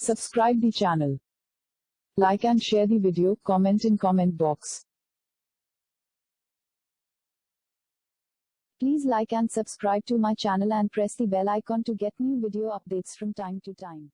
Subscribe the channel. Like and share the video, comment in comment box. Please like and subscribe to my channel and press the bell icon to get new video updates from time to time.